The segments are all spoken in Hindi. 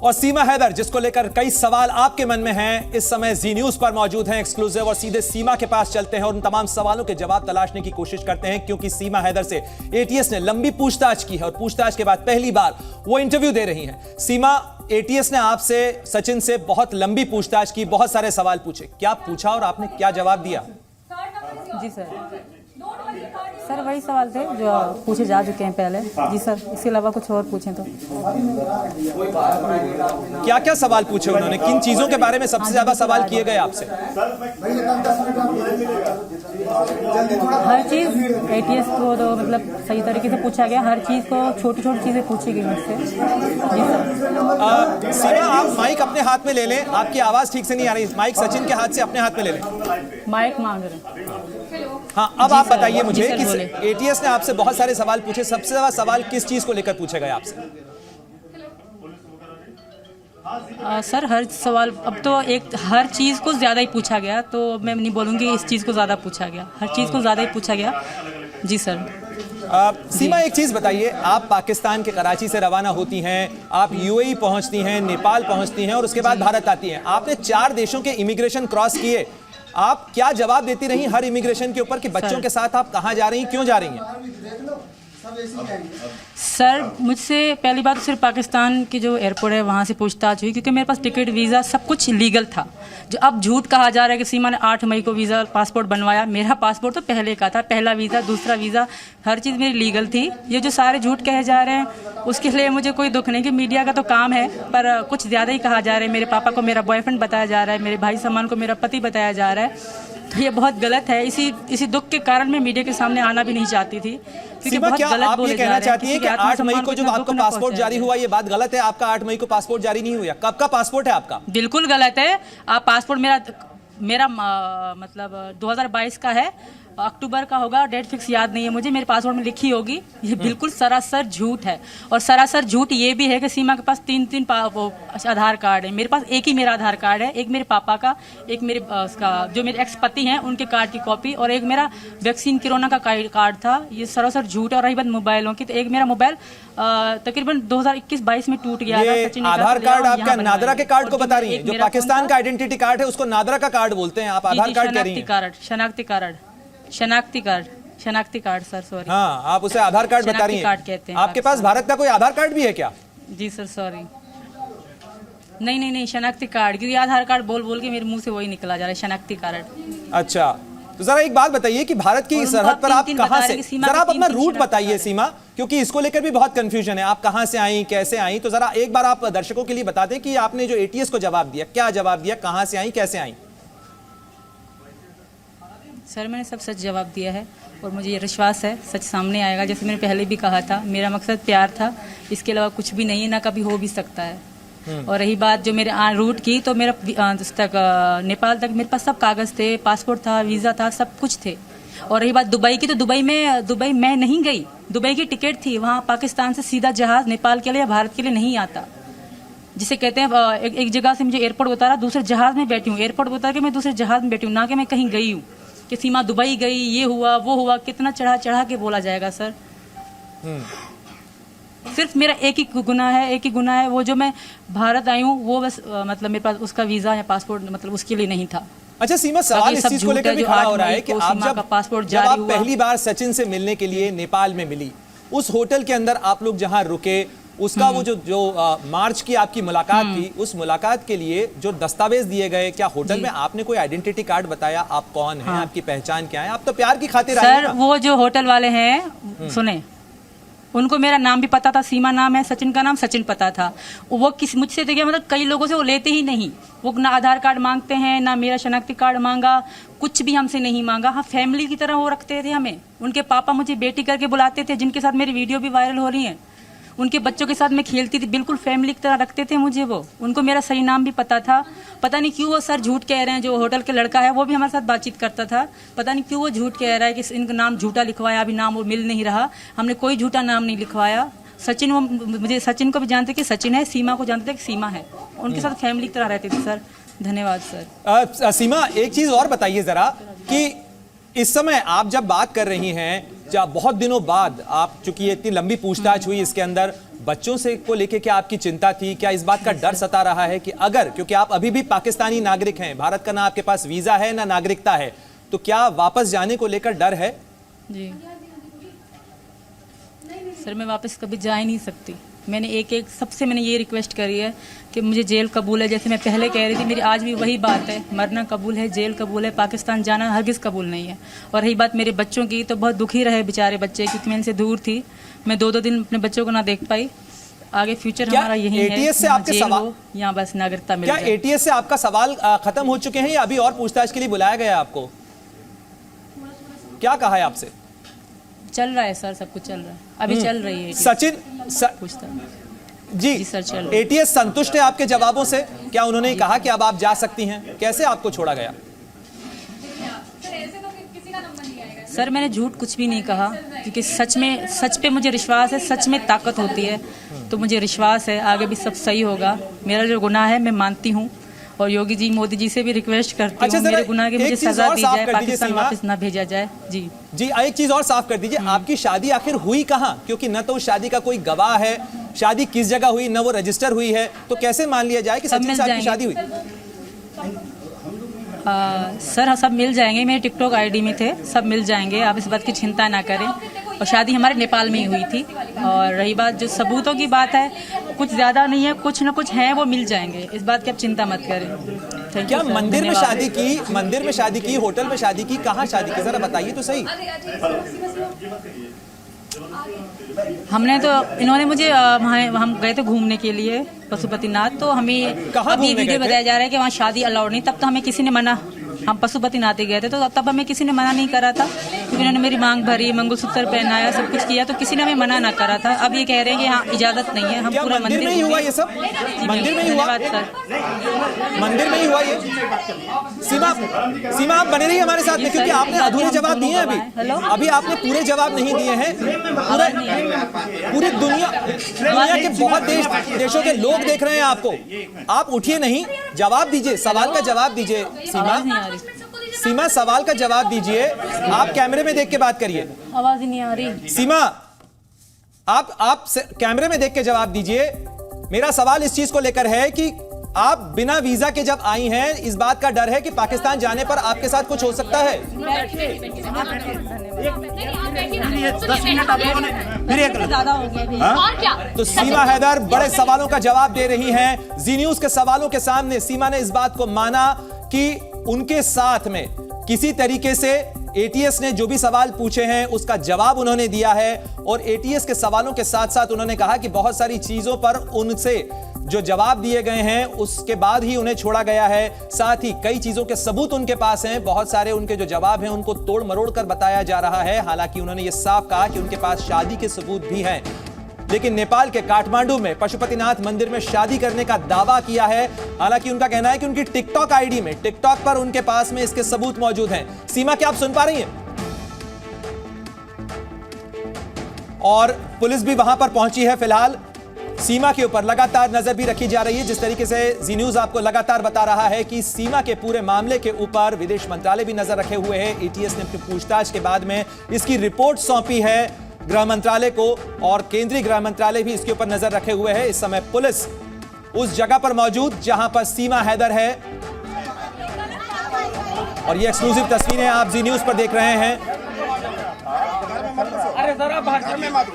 और सीमा हैदर, जिसको लेकर कई सवाल आपके मन में हैं, इस समय जी न्यूज पर मौजूद हैं एक्सक्लूसिव, और सीधे सीमा के पास चलते हैं और उन तमाम सवालों के जवाब तलाशने की कोशिश करते हैं, क्योंकि सीमा हैदर से एटीएस ने लंबी पूछताछ की है और पूछताछ के बाद पहली बार वो इंटरव्यू दे रही हैं। सीमा, एटीएस ने आपसे, सचिन से बहुत लंबी पूछताछ की, बहुत सारे सवाल पूछे, क्या पूछा और आपने क्या जवाब दिया? जी सर वही सवाल थे जो पूछे जा चुके हैं पहले। जी सर, इसके अलावा कुछ और पूछें तो? क्या क्या सवाल पूछे उन्होंने? किन चीजों के बारे में सबसे ज्यादा सवाल किए गए आपसे? हर चीज एटीएस को तो मतलब सही तरीके से पूछा गया, हर चीज को छोटी छोटी चीजें पूछी गई मुझसे। जी सर। सीमा, आप माइक अपने हाथ में ले लें, आपकी आवाज ठीक से नहीं आ रही, माइक सचिन के हाथ से अपने हाथ में ले लें। माइक मांग रहे हैं। हाँ, अब आप बताइए मुझे कि एटीएस ने आपसे बहुत सारे सवाल पूछे, सबसे ज्यादा सवाल किस चीज को लेकर पूछे गए आपसे? सर हर सवाल, अब तो हर चीज़ को ज़्यादा ही पूछा गया, तो मैं नहीं बोलूँगी इस चीज़ को ज़्यादा पूछा गया, हर चीज़ को ज़्यादा ही पूछा गया। जी सर। सीमा, एक चीज़ बताइए, आप पाकिस्तान के कराची से रवाना होती हैं, आप यूएई पहुंचती हैं, नेपाल पहुंचती हैं और उसके बाद भारत आती हैं। आपने 4 देशों के इमिग्रेशन क्रॉस किए, आप क्या जवाब देती रही हर इमिग्रेशन के ऊपर कि बच्चों के साथ आप कहाँ जा रही हैं, क्यों जा रही हैं? सर मुझसे पहली बात सिर्फ पाकिस्तान की जो एयरपोर्ट है वहाँ से पूछताछ हुई, क्योंकि मेरे पास टिकट वीज़ा सब कुछ लीगल था। जो अब झूठ कहा जा रहा है कि सीमा ने 8 मई को वीज़ा पासपोर्ट बनवाया, मेरा पासपोर्ट तो पहले का था, पहला वीज़ा, दूसरा वीज़ा, हर चीज़ मेरी लीगल थी। ये जो सारे झूठ कहे जा रहे हैं उसके लिए मुझे कोई दुख नहीं, कि मीडिया का तो काम है, पर कुछ ज़्यादा ही कहा जा रहा है। मेरे पापा को मेरा बॉयफ्रेंड बताया जा रहा है, मेरे भाई समान को मेरा पति बताया जा रहा है, तो ये बहुत गलत है। इसी दुख के कारण मैं मीडिया के सामने आना भी नहीं चाहती थी, क्योंकि बहुत गलत बोले जा रहे हैं। चाहती हैं कि 8 मई को जो आपको पासपोर्ट जारी हुआ, ये बात गलत है? आपका 8 मई को पासपोर्ट जारी नहीं हुआ। कब का पासपोर्ट है आपका? बिल्कुल गलत है। आप पासपोर्ट मेरा मतलब 2022 का है, अक्टूबर का होगा, डेट फिक्स याद नहीं है मुझे, मेरे पासपोर्ट में लिखी होगी। ये बिल्कुल सरासर झूठ है। और सरासर झूठ ये भी है कि सीमा के पास 3 आधार कार्ड है। मेरे पास एक ही मेरा आधार कार्ड है, एक मेरे पापा का, एक मेरे उसका जो मेरे एक्स पति हैं उनके कार्ड की कॉपी, और एक मेरा वैक्सीन कोरोना का कार्ड था। ये सरासर झूठ है। और रही बात मोबाइलों की, तो एक मेरा मोबाइल तकरीबन 2021-22 में टूट गया था। आधार कार्ड आपका नादरा के कार्ड को बता रही है? जो पाकिस्तान का आइडेंटिटी कार्ड है उसको नादरा का कार्ड बोलते हैं, आप आधार कार्ड कह रही हैं? शनाख्ती कार्ड सर, सॉरी। हाँ, आप उसे आधार कार्ड बता रही हैं। कार्ड कहते हैं। आपके पास भारत का कोई आधार कार्ड भी है क्या? जी सर, सॉरी। नहीं, शनाख्ती कार्ड, क्योंकि आधार कार्ड बोल के मेरे मुंह से वही निकला जा रहा है, शनाख्ती कार्ड। अच्छा, तो जरा एक बात बताइए कि भारत की सरहद पर आप कहाँ से, जरा आप अपना रूट बताइए सीमा, क्योंकि इसको लेकर भी बहुत कंफ्यूजन है। आप कहाँ से आई, कैसे आई? तो जरा एक बार आप दर्शकों के लिए बता दें कि आपने जो एटीएस को जवाब दिया, क्या जवाब दिया, कहाँ से आई, कैसे आई? सर मैंने सब सच जवाब दिया है और मुझे ये विश्वास है सच सामने आएगा। जैसे मैंने पहले भी कहा था, मेरा मकसद प्यार था, इसके अलावा कुछ भी नहीं है, ना कभी हो भी सकता है। और रही बात जो मेरे रूट की, तो मेरा नेपाल तक मेरे पास सब कागज़ थे, पासपोर्ट था, वीज़ा था, सब कुछ थे। और रही बात दुबई की, तो दुबई मैं नहीं गई, दुबई की टिकट थी। वहाँ पाकिस्तान से सीधा जहाज़ नेपाल के लिए या भारत के लिए नहीं आता, जिसे कहते हैं एक जगह से मुझे एयरपोर्ट उतारा, दूसरे जहाज़ में बैठी हूँ, एयरपोर्ट उतार के मैं दूसरे जहाज़ में बैठी हूँ, ना कि मैं कहीं गई हूँ कि सीमा दुबई गई, ये हुआ वो हुआ। कितना चढ़ा के बोला जाएगा सर? सिर्फ मेरा एक ही गुनाह है, वो जो मैं भारत आई हूँ वो बस मतलब मेरे पास उसका वीज़ा या पासपोर्ट मतलब उसके लिए नहीं था। अच्छा सीमा, सवाल इस चीज को लेकर भी खड़ा हो रहा है कि आप जब आप पहली बार सचिन से मिलने के लिए नेपाल में मिली, उस होटल के अंदर आप लोग जहां रुके, उसका वो जो मार्च की आपकी मुलाकात थी, उस मुलाकात के लिए जो दस्तावेज दिए गए, क्या होटल में आपने कोई आइडेंटिटी कार्ड बताया? आप कौन हैं, आपकी पहचान क्या है? आप तो प्यार की खातिर आए सर। वो जो होटल वाले हैं, सुने, उनको मेरा नाम भी पता था, सीमा नाम है, सचिन का नाम सचिन पता था। वो मुझसे देखिए, मतलब कई लोगों से वो लेते ही नहीं, वो ना आधार कार्ड मांगते हैं, ना मेरा शनाख्ती कार्ड मांगा, कुछ भी हमसे नहीं मांगा। हाँ, फैमिली की तरह वो रखते थे हमें। उनके पापा मुझे बेटी करके बुलाते थे, जिनके साथ मेरी वीडियो भी वायरल हो रही है। उनके बच्चों के साथ मैं खेलती थी, बिल्कुल फैमिली की तरह रखते थे मुझे वो। उनको मेरा सही नाम भी पता था। पता नहीं क्यों वो सर झूठ कह रहे हैं। जो होटल के लड़का है वो भी हमारे साथ बातचीत करता था, पता नहीं क्यों वो झूठ कह रहा है कि इनका नाम झूठा लिखवाया, अभी नाम वो मिल नहीं रहा। हमने कोई झूठा नाम नहीं लिखवाया। सचिन, वो मुझे सचिन को भी जानते कि सचिन है, सीमा को जानते थे कि सीमा है। उनके साथ फैमिली की तरह रहते थे सर। धन्यवाद सर। सीमा, एक चीज और बताइए जरा कि इस समय आप जब बात कर रही हैं, जब बहुत दिनों बाद आप, चूंकि इतनी लंबी पूछताछ हुई, इसके अंदर बच्चों से को लेके क्या आपकी चिंता थी? क्या इस बात का डर सता रहा है कि अगर, क्योंकि आप अभी भी पाकिस्तानी नागरिक हैं, भारत का ना आपके पास वीजा है ना नागरिकता है, तो क्या वापस जाने को लेकर डर है? जी सर, मैं वापस कभी जा ही नहीं सकती। मैंने सबसे मैंने ये रिक्वेस्ट करी है कि मुझे जेल कबूल है। जैसे मैं पहले कह रही थी, मेरी आज भी वही बात है, मरना कबूल है, जेल कबूल है, पाकिस्तान जाना हरगिज़ कबूल नहीं है। और रही बात मेरे बच्चों की, तो बहुत दुखी रहे बेचारे बच्चे, क्योंकि मैं इनसे दूर थी। मैं 2-2 दिन अपने बच्चों को ना देख पाई। आगे फ्यूचर हमारा यही है, ATS से आपके सवाल, यहाँ बस नागरिकता मिल क्या जाए। ATS से आपका सवाल खत्म हो चुके हैं या अभी और पूछताछ के लिए बुलाया गया है आपको? क्या कहा है आपसे? चल रहा है सर, सब कुछ चल रहा है, अभी चल रही है सचिन पूछताछ। जी जी सर, चल रहा है। ATS संतुष्ट है आपके जवाबों से? क्या उन्होंने कहा कि अब आप जा सकती हैं? कैसे आपको छोड़ा गया? सर मैंने झूठ कुछ भी नहीं कहा, क्योंकि सच पे मुझे विश्वास है, सच में ताकत होती है। तो मुझे विश्वास है आगे भी सब सही होगा। मेरा जो गुनाह है मैं मानती हूँ, और योगी जी, मोदी जी से भी रिक्वेस्ट करती हूँ मेरे गुनाह की मुझे सजा दी जाए, पाकिस्तान वापस ना भेजा जाए। जी एक चीज और साफ कर दीजिए, आपकी शादी आखिर हुई कहाँ? क्योंकि न तो उस शादी का कोई गवाह है, शादी किस जगह हुई, न वो रजिस्टर हुई है, तो कैसे मान लिया जाए कि सचिन साहब की शादी हुई? सर सब मिल जाएंगे, मेरे टिकटॉक आईडी में थे, सब मिल जाएंगे, आप इस बात की चिंता ना करें। और शादी हमारे नेपाल में ही हुई थी। और रही बात जो सबूतों की बात है, कुछ ज़्यादा नहीं है, कुछ न कुछ है, वो मिल जाएंगे, इस बात की आप चिंता मत करें। क्या मंदिर में शादी की, मंदिर में शादी की, होटल में शादी की, कहाँ शादी की, जरा बताइए तो सही। हमने तो, इन्होंने मुझे हम गए थे घूमने के लिए पशुपतिनाथ, तो हमें अभी ये वीडियो बताया जा रहा है कि वहाँ शादी अलाउड नहीं। तब तो हमें किसी ने मना, हम पशुपतिनाथ ही गए थे, तो तब हमें किसी ने मना नहीं करा था, क्योंकि उन्होंने मेरी मांग भरी, मंगलसूत्र पहनाया, सब कुछ किया, तो किसी ने हमें मना ना करा था। अब ये कह रहे हैं कि हाँ इजाजत नहीं है। हम पूरा मंदिर में ही हुआ ये सब? मंदिर में ही हुआ? मंदिर में ही हुआ ये? सीमा आप बने रही हमारे साथ में, क्योंकि आपने अधूरे जवाब दिए हैं अभी आपने पूरे जवाब नहीं दिए हैं। पूरी दुनिया के बहुत देशों के लोग देख रहे हैं आपको। आप उठिए नहीं, जवाब दीजिए, सवाल का जवाब दीजिए। सीमा सवाल का जवाब दीजिए, आप कैमरे में देख के बात करिए। आवाज ही नहीं आ रही। सीमा आप कैमरे में देख के जवाब दीजिए। मेरा सवाल इस चीज को लेकर है कि आप बिना वीजा के जब आई हैं, इस बात का डर है कि पाकिस्तान जाने पर आपके साथ कुछ हो सकता है? तो सीमा हैदर बड़े सवालों का जवाब दे रही हैं। जी न्यूज के सवालों के सामने सीमा ने इस बात को माना कि उनके साथ में किसी तरीके से ATS ने जो भी सवाल पूछे हैं उसका जवाब उन्होंने दिया है, और ATS के सवालों के साथ साथ उन्होंने कहा कि बहुत सारी चीजों पर उनसे जो जवाब दिए गए हैं उसके बाद ही उन्हें छोड़ा गया है। साथ ही कई चीजों के सबूत उनके पास हैं, बहुत सारे उनके जो जवाब हैं उनको तोड़ मरोड़ कर बताया जा रहा है। हालांकि उन्होंने यह साफ कहा कि उनके पास शादी के सबूत भी हैं, लेकिन नेपाल के काठमांडू में पशुपतिनाथ मंदिर में शादी करने का दावा किया है। हालांकि उनका कहना है कि उनकी टिकटॉक आईडी में, टिकटॉक पर उनके पास में इसके सबूत मौजूद हैं। सीमा, क्या आप सुन पा रही हैं? और पुलिस भी वहां पर पहुंची है। फिलहाल सीमा के ऊपर लगातार नजर भी रखी जा रही है। जिस तरीके से जी न्यूज आपको लगातार बता रहा है कि सीमा के पूरे मामले के ऊपर विदेश मंत्रालय भी नजर रखे हुए है। ATS ने अपनी पूछताछ के बाद में इसकी रिपोर्ट सौंपी है गृह मंत्रालय को, और केंद्रीय गृह मंत्रालय भी इसके ऊपर नजर रखे हुए है। इस समय पुलिस उस जगह पर मौजूद जहां पर सीमा हैदर है, और ये एक्सक्लूसिव तस्वीरें आप जी न्यूज पर देख रहे हैं। अरे जरा भाषा में मत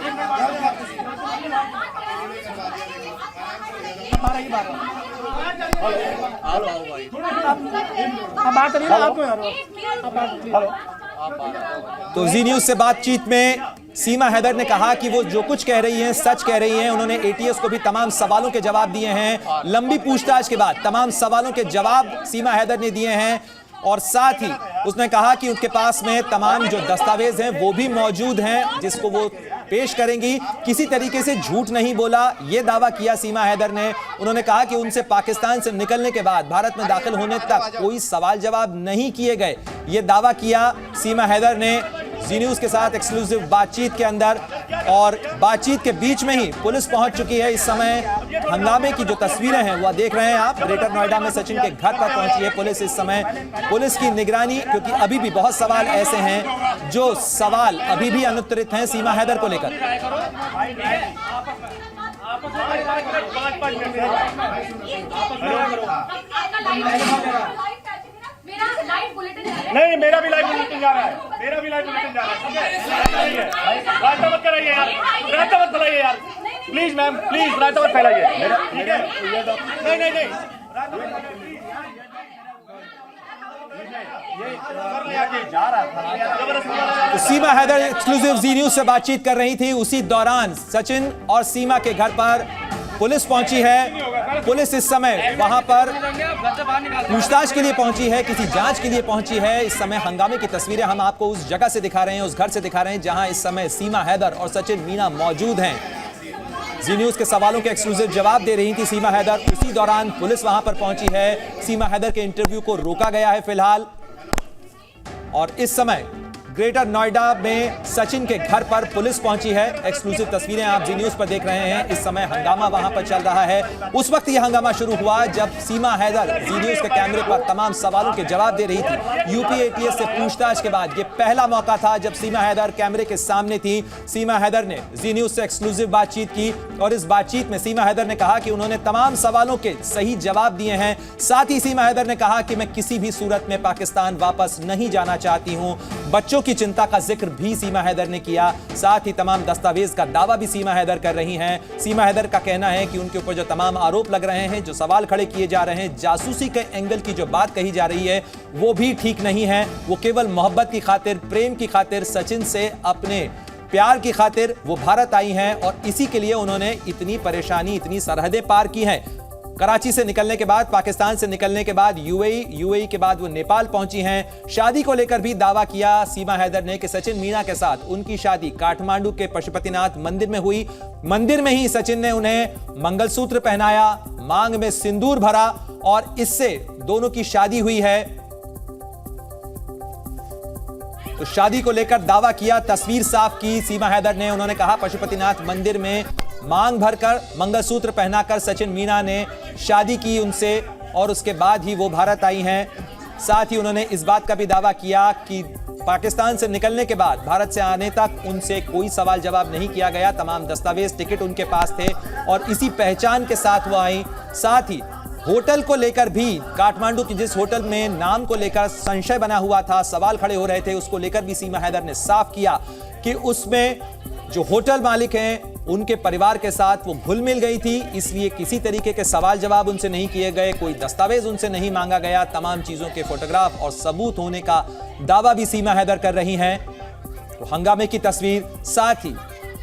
तो जी न्यूज से बातचीत में सीमा हैदर ने कहा कि वो जो कुछ कह रही हैं सच कह रही हैं। उन्होंने ATS को भी तमाम सवालों के जवाब दिए हैं। लंबी पूछताछ के बाद तमाम सवालों के जवाब सीमा हैदर ने दिए हैं, और साथ ही उसने कहा कि उनके पास में तमाम जो दस्तावेज हैं वो भी मौजूद हैं जिसको वो पेश करेंगी। किसी तरीके से झूठ नहीं बोला, ये दावा किया सीमा हैदर ने। उन्होंने कहा कि उनसे पाकिस्तान से निकलने के बाद भारत में दाखिल होने तक कोई सवाल जवाब नहीं किए गए, ये दावा किया सीमा हैदर ने जी न्यूज के साथ एक्सक्लूसिव बातचीत के अंदर। और बातचीत के बीच में ही पुलिस पहुंच चुकी है। इस समय हंगामे की जो तस्वीरें हैं वह देख रहे हैं आप। ग्रेटर नोएडा में सचिन के घर पर पहुंची है पुलिस इस समय। पुलिस की निगरानी, क्योंकि अभी भी बहुत सवाल ऐसे हैं जो सवाल अभी भी अनुत्तरित हैं सीमा हैदर को लेकर। नहीं, मेरा भी लाइव बुलेटिन जा रहा है, मेरा भी लाइव बुलेटिन जा रहा है, ठीक है? रायता मत कराइए यार, रायता मत फैलाइए यार, प्लीज मैम, प्लीज रायता मत फैलाइए, ठीक है? नहीं नहीं नहीं, तो सीमा हैदर एक्सक्लूसिव जी न्यूज से बातचीत कर रही थी। उसी दौरान सचिन और सीमा के घर पर पुलिस पहुंची है। पुलिस इस समय वहां पर पूछताछ के लिए पहुंची है, किसी जांच के लिए पहुंची है। इस समय हंगामे की तस्वीरें हम आपको उस जगह से दिखा रहे हैं, उस घर से दिखा रहे हैं जहां इस समय सीमा हैदर और सचिन मीना मौजूद हैं। जी न्यूज के सवालों के एक्सक्लूसिव जवाब दे रही थी सीमा हैदर। उसी दौरान पुलिस वहां पर पहुंची है। सीमा हैदर के इंटरव्यू को रोका गया है फिलहाल। और इस समय ग्रेटर नोएडा में सचिन के घर पर पुलिस पहुंची है। एक्सक्लूसिव तस्वीरें आप जी न्यूज पर देख रहे हैं। इस समय हंगामा वहां पर चल रहा है। उस वक्त यह हंगामा शुरू हुआ जब सीमा हैदर जी न्यूज के कैमरे पर तमाम सवालों के जवाब दे रही थी। यूपी एटीएस से पूछताछ के बाद यह पहला मौका था जब सीमा हैदर कैमरे के सामने थी। सीमा हैदर ने जी न्यूज से एक्सक्लूसिव बातचीत की और इस बातचीत में सीमा हैदर ने कहा कि उन्होंने तमाम सवालों के सही जवाब दिए हैं। साथ ही सीमा हैदर ने कहा कि मैं किसी भी सूरत में पाकिस्तान वापस नहीं जाना चाहती हूं। बच्चों की चिंता का जिक्र भी सीमा हैदर ने किया। साथ ही तमाम दस्तावेज का दावा भी सीमा हैदर कर रही हैं। सीमा हैदर का कहना है कि उनके ऊपर जो तमाम आरोप लग रहे हैं, जो सवाल खड़े किए जा रहे हैं, जासूसी के एंगल की जो बात कही जा रही है वो भी ठीक नहीं है। वो केवल मोहब्बत की खातिर, प्रेम की खातिर, सचिन से अपने प्यार की खातिर वो भारत आई हैं और इसी के लिए उन्होंने इतनी परेशानी, इतनी सरहदें पार की हैं। कराची से निकलने के बाद, पाकिस्तान से निकलने के बाद यूएई के बाद वो नेपाल पहुंची हैं। शादी को लेकर भी दावा किया सीमा हैदर ने कि सचिन मीना के साथ उनकी शादी काठमांडू के पशुपतिनाथ मंदिर में हुई। मंदिर में ही सचिन ने उन्हें मंगलसूत्र पहनाया, मांग में सिंदूर भरा और इससे दोनों की शादी हुई है। तो शादी को लेकर दावा किया, तस्वीर साफ की सीमा हैदर ने। उन्होंने कहा पशुपतिनाथ मंदिर में मांग भरकर, मंगलसूत्र पहनाकर सचिन मीना ने शादी की उनसे और उसके बाद ही वो भारत आई हैं। साथ ही उन्होंने इस बात का भी दावा किया कि पाकिस्तान से निकलने के बाद भारत से आने तक उनसे कोई सवाल जवाब नहीं किया गया। तमाम दस्तावेज, टिकट उनके पास थे और इसी पहचान के साथ वो आई। साथ ही होटल को लेकर भी, काठमांडू की जिस होटल में नाम को लेकर संशय बना हुआ था, सवाल खड़े हो रहे थे, उसको लेकर भी सीमा हैदर ने साफ किया कि उसमें जो होटल मालिक हैं उनके परिवार के साथ वो घुल मिल गई थी, इसलिए किसी तरीके के सवाल जवाब उनसे नहीं किए गए, कोई दस्तावेज उनसे नहीं मांगा गया। तमाम चीजों के फोटोग्राफ और सबूत होने का दावा भी सीमा हैदर कर रही हैं। तो हंगामे की तस्वीर, साथ ही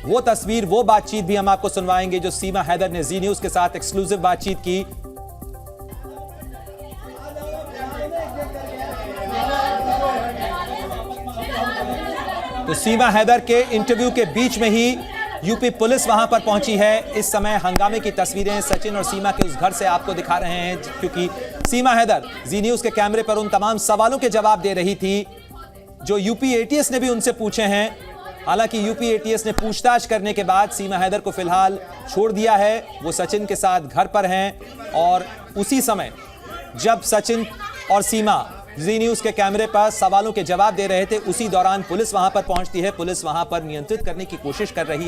वो तस्वीर, वो बातचीत भी हम आपको सुनवाएंगे जो सीमा हैदर ने जी न्यूज के साथ एक्सक्लूसिव बातचीत की। तो सीमा हैदर के इंटरव्यू के बीच में ही यूपी पुलिस वहां पर पहुंची है। इस समय हंगामे की तस्वीरें सचिन और सीमा के उस घर से आपको दिखा रहे हैं, क्योंकि सीमा हैदर जी न्यूज के कैमरे पर उन तमाम सवालों के जवाब दे रही थी जो यूपी एटीएस ने भी उनसे पूछे हैं। हालांकि यूपी एटीएस ने पूछताछ करने के बाद सीमा हैदर को फिलहाल छोड़ दिया है। वो सचिन के साथ घर पर हैं और उसी समय जब सचिन और सीमा जी न्यूज के कैमरे पर सवालों के जवाब दे रहे थे, उसी दौरान पुलिस वहां पर पहुंचती है। पुलिस वहां पर नियंत्रित करने की कोशिश कर रही है।